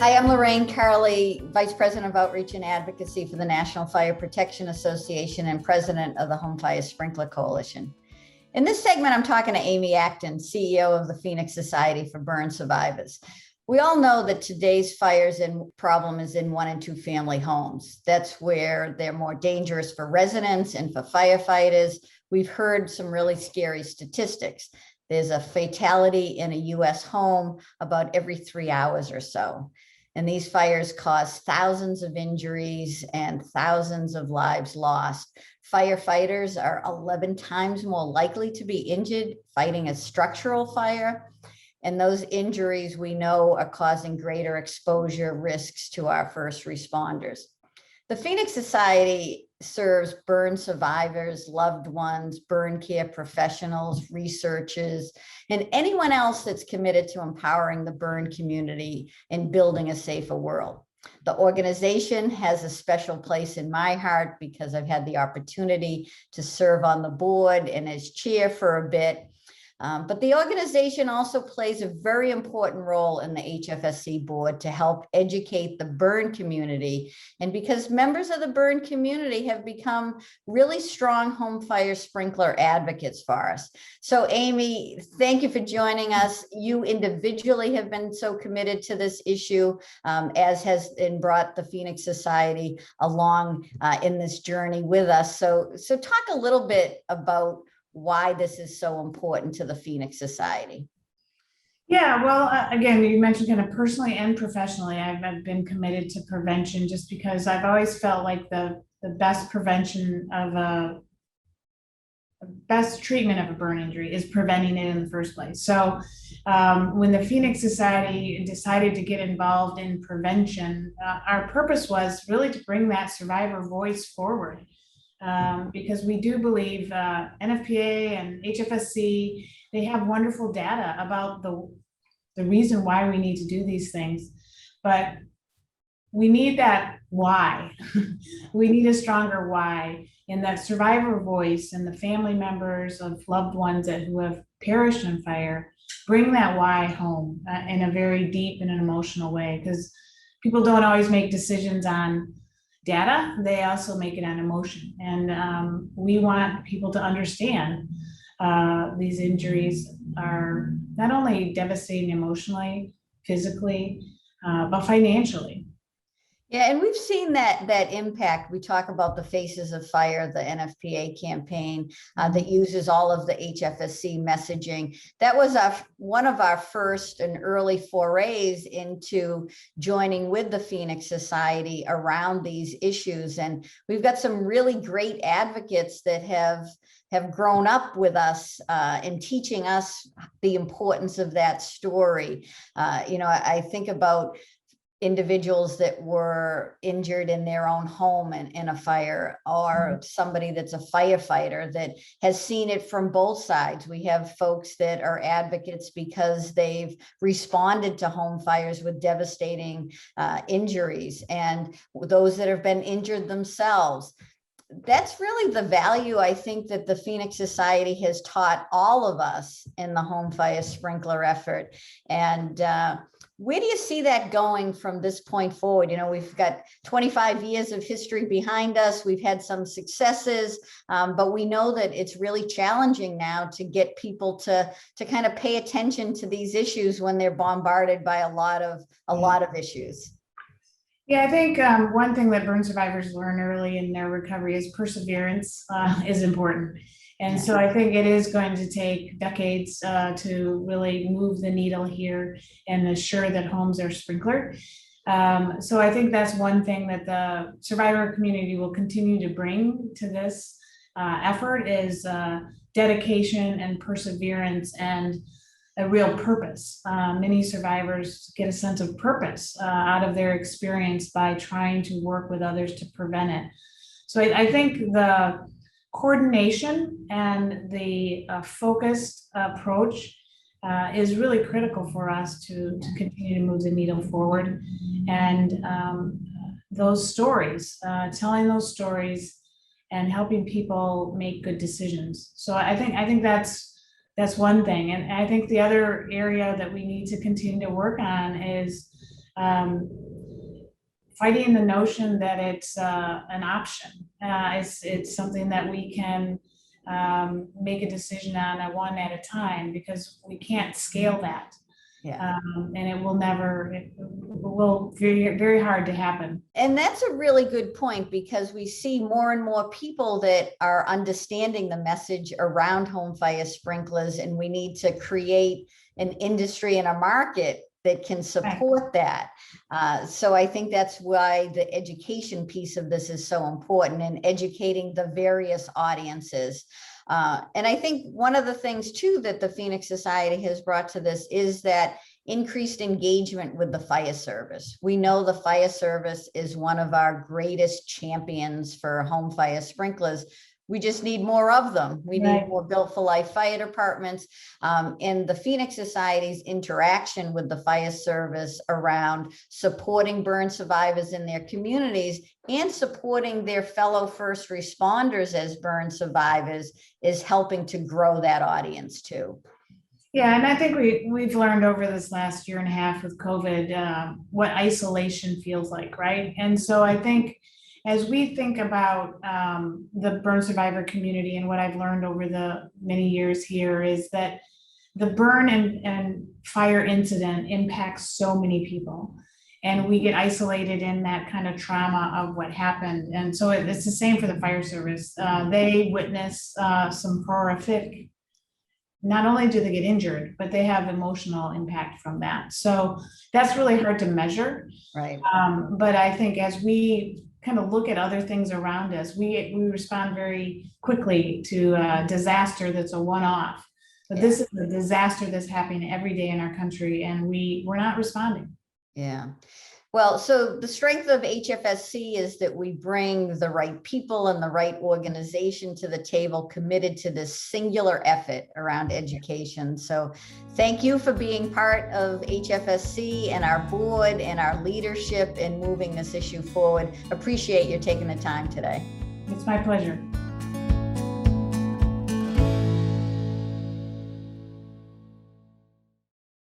Hi, I'm Lorraine, Carli, Vice President of Outreach and Advocacy for the National Fire Protection Association and President of the Home Fire Sprinkler Coalition. In this segment, I'm talking to Amy Acton, CEO of the Phoenix Society for Burn Survivors. We all know that today's fires and problem is in 1 and 2 family homes. That's where they're more dangerous for residents and for firefighters. We've heard some really scary statistics. There's a fatality in a US home about every 3 hours or so. And these fires cause thousands of injuries and thousands of lives lost. Firefighters are 11 times more likely to be injured fighting a structural fire. And those injuries we know are causing greater exposure risks to our first responders. The Phoenix Society serves burn survivors, loved ones, burn care professionals, researchers, and anyone else that's committed to empowering the burn community and building a safer world. The organization has a special place in my heart because I've had the opportunity to serve on the board and as chair for a bit. But the organization also plays a very important role in the HFSC board to help educate the burn community. And because members of the burn community have become really strong home fire sprinkler advocates for us. So Amy, thank you for joining us. You individually have been so committed to this issue, as has been brought the Phoenix Society along in this journey with us. So talk a little bit about why this is so important to the Phoenix Society. Yeah, well, again, you mentioned kind of personally and professionally, I've been committed to prevention just because I've always felt like the best prevention of a best treatment of a burn injury is preventing it in the first place. So when the Phoenix Society decided to get involved in prevention, our purpose was really to bring that survivor voice forward. Because we do believe NFPA and HFSC, they have wonderful data about the reason why we need to do these things, but we need that why. We need a stronger why, and that survivor voice and the family members of loved ones who have perished in fire bring that why home in a very deep and an emotional way, because people don't always make decisions on data, they also make it on emotion. And we want people to understand these injuries are not only devastating emotionally, physically, but financially. Yeah, and we've seen that impact. We talk about the Faces of Fire, the NFPA campaign that uses all of the HFSC messaging. That was one of our first and early forays into joining with the Phoenix Society around these issues. And we've got some really great advocates that have grown up with us in teaching us the importance of that story. I think about individuals that were injured in their own home in a fire, or somebody that's a firefighter that has seen it from both sides. We have folks that are advocates because they've responded to home fires with devastating injuries, and those that have been injured themselves. That's really the value, I think, that the Phoenix Society has taught all of us in the home fire sprinkler effort. And where do you see that going from this point forward? We've got 25 years of history behind us. We've had some successes, but we know that it's really challenging now to get people to kind of pay attention to these issues when they're bombarded by a lot of issues. Yeah, I think one thing that burn survivors learn early in their recovery is perseverance is important. And so I think it is going to take decades to really move the needle here and assure that homes are sprinklered. So I think that's one thing that the survivor community will continue to bring to this effort is dedication and perseverance and a real purpose. Many survivors get a sense of purpose out of their experience by trying to work with others to prevent it. So I think the coordination and the focused approach is really critical for us to continue to move the needle forward. And those stories, telling those stories and helping people make good decisions. So I think that's one thing. And I think the other area that we need to continue to work on is fighting the notion that it's an option. It's something that we can make a decision on a one at a time, because we can't scale that. Yeah. And it will very, very hard to happen. And that's a really good point, because we see more and more people that are understanding the message around home fire sprinklers, and we need to create an industry and a market that can support that. So I think that's why the education piece of this is so important, and educating the various audiences. And I think one of the things too that the Phoenix Society has brought to this is that increased engagement with the fire service. We know the fire service is one of our greatest champions for home fire sprinklers. We just need more of them. We need more Built for Life fire departments, and the Phoenix Society's interaction with the fire service around supporting burn survivors in their communities and supporting their fellow first responders as burn survivors is helping to grow that audience too. Yeah, and I think we've learned over this last year and a half with COVID what isolation feels like, right? And so I think as we think about the burn survivor community, and what I've learned over the many years here is that the burn and fire incident impacts so many people, and we get isolated in that kind of trauma of what happened. And so it's the same for the fire service. They witness some horrific. Not only do they get injured, but they have emotional impact from that. So that's really hard to measure. Right. But I think as we kind of look at other things around us, we respond very quickly to a disaster that's a one-off. But this is a disaster that's happening every day in our country, and we're not responding. Yeah. Well, so the strength of HFSC is that we bring the right people and the right organization to the table, committed to this singular effort around education. So thank you for being part of HFSC and our board and our leadership in moving this issue forward. Appreciate you taking the time today. It's my pleasure.